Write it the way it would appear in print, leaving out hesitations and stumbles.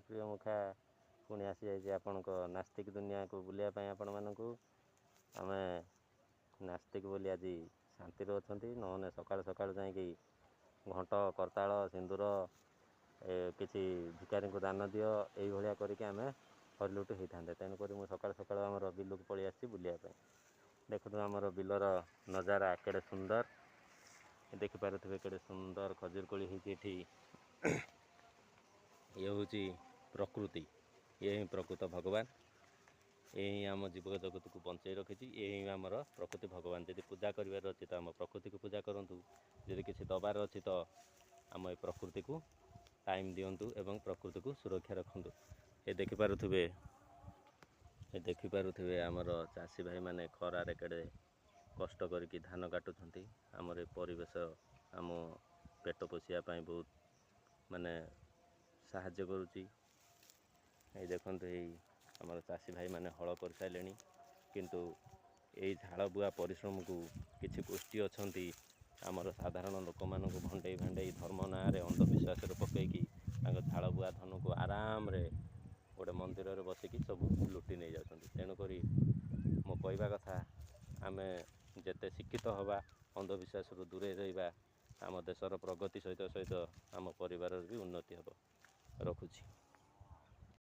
ପ୍ରିୟ ମୁଖା ପୁଣି ଆସିଯାଇଛି ଆପଣଙ୍କ ନାସ୍ତିକ ଦୁନିଆକୁ ବୁଲିବା ପାଇଁ ଆପଣମାନଙ୍କୁ। ଆମେ ନାସ୍ତିକ ବୋଲି ଆଜି ଶାନ୍ତିରେ ଅଛନ୍ତି, ନହେଲେ ସକାଳୁ ସକାଳୁ ଯାଇକି ଘଣ୍ଟ କରତାଳ ସିନ୍ଦୁର କିଛି ଭିକାରୀଙ୍କୁ ଦାନ ଦିଅ ଏଇଭଳିଆ କରିକି ଆମେ ହରିଲୁଟ ହେଇଥାନ୍ତେ। ତେଣୁକରି ମୁଁ ସକାଳୁ ସକାଳୁ ଆମର ବିଲକୁ ପଳେଇ ଆସିଛି ବୁଲିବା ପାଇଁ। ଦେଖନ୍ତୁ ଆମର ବିଲର ନଜାରା କେଡ଼େ ସୁନ୍ଦର, ଦେଖିପାରୁଥିବେ କେଡ଼େ ସୁନ୍ଦର ଖଜୁର କୋଳି ହେଇଛି ଏଠି। ଇଏ ହେଉଛି ପ୍ରକୃତି, ଇଏ ହିଁ ପ୍ରକୃତ ଭଗବାନ, ଏ ହିଁ ଆମ ଜୀବ ଜଗତକୁ ବଞ୍ଚେଇ ରଖିଛି, ଏ ହିଁ ଆମର ପ୍ରକୃତି ଭଗବାନ। ଯଦି ପୂଜା କରିବାର ଅଛି ତ ଆମ ପ୍ରକୃତିକୁ ପୂଜା କରନ୍ତୁ, ଯଦି କିଛି ଦେବାର ଅଛି ତ ଆମ ଏ ପ୍ରକୃତିକୁ ଟାଇମ୍ ଦିଅନ୍ତୁ ଏବଂ ପ୍ରକୃତିକୁ ସୁରକ୍ଷା ରଖନ୍ତୁ। ଦେଖିପାରୁଥିବେ ଆମର ଚାଷୀ ଭାଇମାନେ ଖରାରେ କେଡ଼େ କଷ୍ଟ କରିକି ଧାନ କାଟୁଛନ୍ତି। ଆମର ଏ ପରିବେଶ ଆମ ପେଟ ପୋଷିବା ପାଇଁ ବହୁତ ସାହାଯ୍ୟ କରୁଛି। ଏଇ ଦେଖନ୍ତୁ, ଏଇ ଆମର ଚାଷୀ ଭାଇମାନେ ହଳ କରିସାରିଲେଣି, କିନ୍ତୁ ଏଇ ଝାଳ ବୁହା ପରିଶ୍ରମକୁ କିଛି ଗୋଷ୍ଠୀ ଅଛନ୍ତି ଆମର ସାଧାରଣ ଲୋକମାନଙ୍କୁ ଭଣ୍ଡେଇ ଭାଣ୍ଡେଇ ଧର୍ମ ନାଁରେ ଅନ୍ଧବିଶ୍ୱାସରେ ପକାଇକି ତାଙ୍କ ଝାଳ ବୁହା ଧନକୁ ଆରାମରେ ଗୋଟେ ମନ୍ଦିରରେ ବସିକି ସବୁ ଲୁଟି ନେଇଯାଉଛନ୍ତି। ତେଣୁକରି ମୋ କହିବା କଥା, ଆମେ ଯେତେ ଶିକ୍ଷିତ ହେବା, ଅନ୍ଧବିଶ୍ୱାସରୁ ଦୂରେଇ ରହିବା, ଆମ ଦେଶର ପ୍ରଗତି ସହିତ ଆମ ପରିବାରର ବି ଉନ୍ନତି ହେବ। ରଖୁଛି।